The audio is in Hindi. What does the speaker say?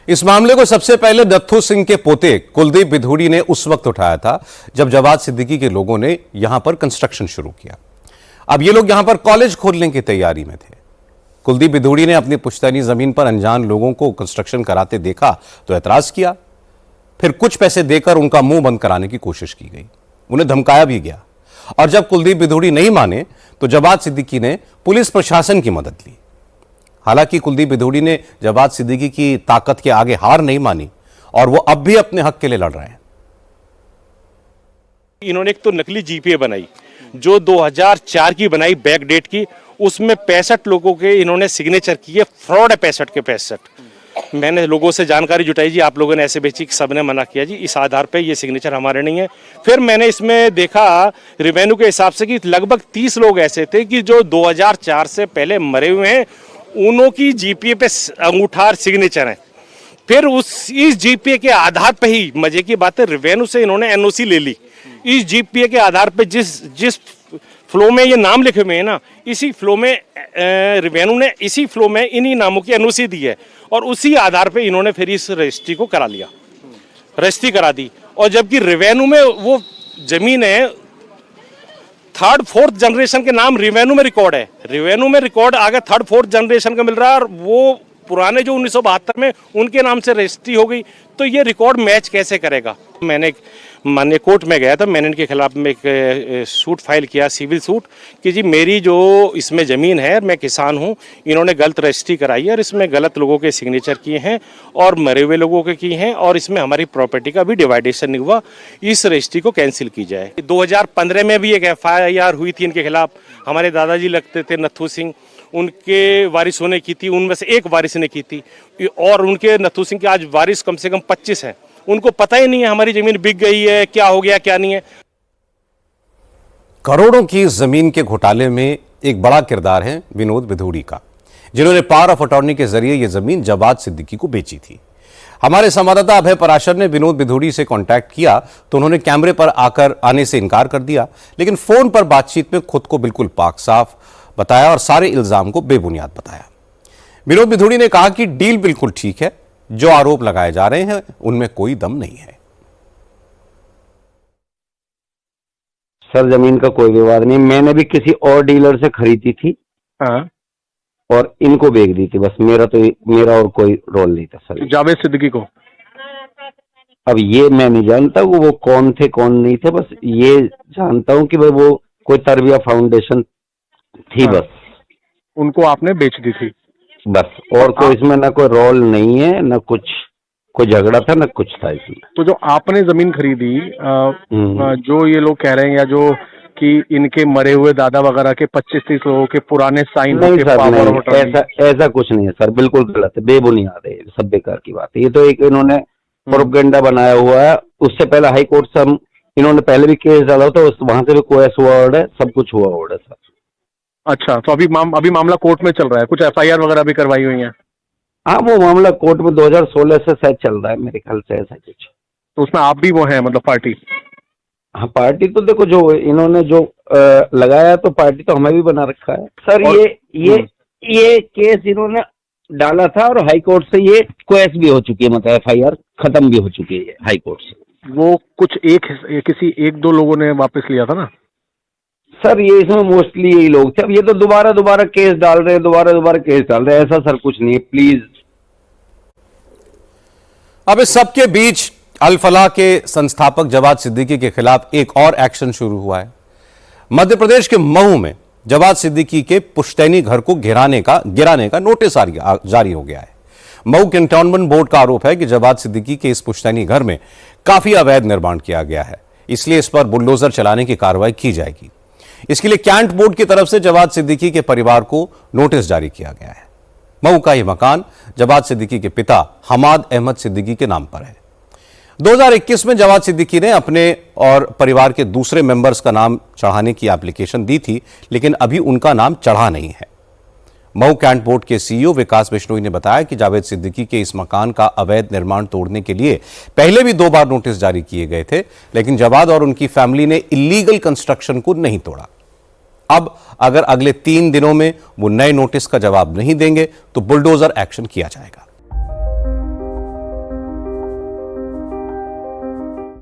इस मामले को सबसे पहले नत्थू सिंह के पोते कुलदीप बिधूड़ी ने उस वक्त उठाया था जब जवाद सिद्दीकी के लोगों ने यहां पर कंस्ट्रक्शन शुरू किया। अब ये लोग यहां पर कॉलेज खोलने की तैयारी में थे। कुलदीप बिधूड़ी ने अपनी पुश्तैनी जमीन पर अनजान लोगों को कंस्ट्रक्शन कराते देखा तो ऐतराज किया। फिर कुछ पैसे देकर उनका मुंह बंद कराने की कोशिश की गई, उन्हें धमकाया भी गया। और जब कुलदीप बिधूड़ी नहीं माने तो जवाद सिद्दीकी ने पुलिस प्रशासन की मदद ली। हालांकि कुलदीप बिधूड़ी ने जवाद सिद्दीकी की ताकत के आगे हार नहीं मानी और वो अब भी अपने हक के लिए लड़ रहे हैं। इन्होंने एक तो नकली जीपीए बनाई जो 2004 की बनाई, बैक डेट की, उसमें 65 लोगों के इन्होंने सिग्नेचर किए। फ्रॉड है 65 के 65। मैंने लोगों से जानकारी जुटाई, जी आप लोगों ने ऐसे बेची, सबने मना किया, जी इस आधार पे ये सिग्नेचर हमारे नहीं है। फिर मैंने इसमें देखा रेवेन्यू के हिसाब से कि लगभग 30 लोग ऐसे थे कि जो 2004 से पहले मरे हुए हैं, उन्हों की जीपीए पे अंगूठा और सिग्नेचर है। फिर इस जीपीए के आधार पे ही मजे की बात है, रेवेन्यू से इन्होंने एनओसी ले ली। इस जीपीए के आधार पे जिस फ्लो में ये नाम लिखे हुए हैं ना, इसी फ्लो में रेवेन्यू ने इसी फ्लो में इन्हीं नामों की एनओसी दी है और उसी आधार पे इन्होंने फिर इस रजिस्ट्री को करा लिया, रजिस्ट्री करा दी। और जबकि रेवेन्यू में वो जमीन है, 3rd 4th जनरेशन के नाम रेवेन्यू में रिकॉर्ड है। रेवेन्यू में रिकॉर्ड आगे 3rd 4th जनरेशन का मिल रहा है और वो पुराने जो 1972 में उनके नाम से रजिस्ट्री हो गई, तो ये रिकॉर्ड मैच कैसे करेगा। मैंने माननीय कोर्ट में गया था, मैंने इनके खिलाफ में एक सूट फाइल किया, सिविल सूट, कि जी मेरी जो इसमें ज़मीन है, मैं किसान हूँ, इन्होंने गलत रजिस्ट्री कराई है और इसमें गलत लोगों के सिग्नेचर किए हैं और मरे हुए लोगों के किए हैं और इसमें हमारी प्रॉपर्टी का भी डिवाइडेशन नहीं हुआ, इस रजिस्ट्री को कैंसिल की जाए। 2015 में भी एक FIR हुई थी इनके खिलाफ। हमारे दादाजी लगते थे नत्थू सिंह, उनके वारिसों ने की थी, उनमें से एक वारिस ने की थी और उनके नत्थू सिंह के आज वारिस कम से कम 25 हैं। उनको पता ही नहीं है हमारी जमीन बिक गई है, क्या हो गया क्या नहीं है। करोड़ों की जमीन के घोटाले में एक बड़ा किरदार है विनोद बिधूड़ी का, जिन्होंने पावर ऑफ अटॉर्नी के जरिए यह जमीन जवाद सिद्दीकी को बेची थी। हमारे संवाददाता अभय पराशर ने विनोद बिधूड़ी से कांटेक्ट किया तो उन्होंने कैमरे पर आने से इनकार कर दिया, लेकिन फोन पर बातचीत में खुद को बिल्कुल पाक साफ बताया और सारे इल्जाम को बेबुनियाद बताया। विनोद बिधूड़ी ने कहा कि डील बिल्कुल ठीक है, जो आरोप लगाए जा रहे हैं उनमें कोई दम नहीं है। सर जमीन का कोई विवाद नहीं, मैंने भी किसी और डीलर से खरीदी थी। हाँ। और इनको बेच दी थी, बस मेरा और कोई रोल नहीं था सर। जावेद सिद्दीकी को अब ये मैं नहीं जानता वो कौन थे कौन नहीं थे, बस ये जानता हूँ कि भाई वो कोई तरबिया फाउंडेशन थी। हाँ। बस उनको आपने बेच दी थी बस, और कोई इसमें ना कोई रोल नहीं है, ना कुछ कोई झगड़ा था, ना कुछ था इसमें। तो जो आपने जमीन खरीदी, जो ये लोग कह रहे हैं या जो कि इनके मरे हुए दादा वगैरह के 25-30 लोगों के पुराने साइन नहीं सर, नहीं, ऐसा कुछ नहीं है सर, बिल्कुल गलत है, बेबुनियाद है, सब बेकार की बात है। ये तो एक इन्होंने प्रोपेगेंडा बनाया हुआ है। उससे पहले हाई कोर्ट से इन्होंने पहले भी केस डाला था, वहां से भी कोई हुआ ऑर्डर है, सब कुछ हुआ ऑर्डर सर। अच्छा, तो अभी मामला कोर्ट में चल रहा है, कुछ FIR वगैरह भी करवाई हुई है? हाँ, वो मामला कोर्ट में 2016 से शायद चल रहा है मेरे ख्याल से, ऐसा कुछ। तो उसमें आप भी वो हैं, मतलब पार्टी? हाँ, पार्टी तो देखो जो इन्होंने जो लगाया तो पार्टी तो हमें भी बना रखा है सर। ये केस इन्होंने डाला था और हाई कोर्ट से ये क्वेश भी हो चुकी है, मतलब FIR खत्म भी हो चुकी है हाई कोर्ट से। वो कुछ किसी 1-2 लोगों ने वापस लिया था ना सर, ये इसमें मोस्टली यही लोग थे। अब ये तो दोबारा केस डाल रहे हैं, दोबारा केस डाल रहे हैं, ऐसा सर कुछ नहीं है, प्लीज। अब इस सबके बीच अल फलाह के संस्थापक जवाद सिद्दीकी के खिलाफ एक और एक्शन शुरू हुआ है। मध्य प्रदेश के महू में जवाद सिद्दीकी के पुश्तैनी घर को गिराने का नोटिस जारी हो गया है। महू कैंटोनमेंट बोर्ड का आरोप है कि जवाद सिद्दीकी के इस पुश्तैनी घर में काफी अवैध निर्माण किया गया है, इसलिए इस पर बुलडोजर चलाने की कार्रवाई की जाएगी। इसके लिए कैंट बोर्ड की तरफ से जवाद सिद्दीकी के परिवार को नोटिस जारी किया गया है। महू का यह मकान जवाद सिद्दीकी के पिता हमाद अहमद सिद्दीकी के नाम पर है। 2021 में जवाद सिद्दीकी ने अपने और परिवार के दूसरे मेंबर्स का नाम चढ़ाने की एप्लीकेशन दी थी, लेकिन अभी उनका नाम चढ़ा नहीं है। महू कैंट बोर्ड के CEO विकास बिश्नोई ने बताया कि जावेद सिद्दीकी के इस मकान का अवैध निर्माण तोड़ने के लिए पहले भी 2 बार नोटिस जारी किए गए थे, लेकिन जवाद और उनकी फैमिली ने इलीगल कंस्ट्रक्शन को नहीं तोड़ा। अब अगर अगले 3 दिनों में वो नए नोटिस का जवाब नहीं देंगे तो बुलडोजर एक्शन किया जाएगा।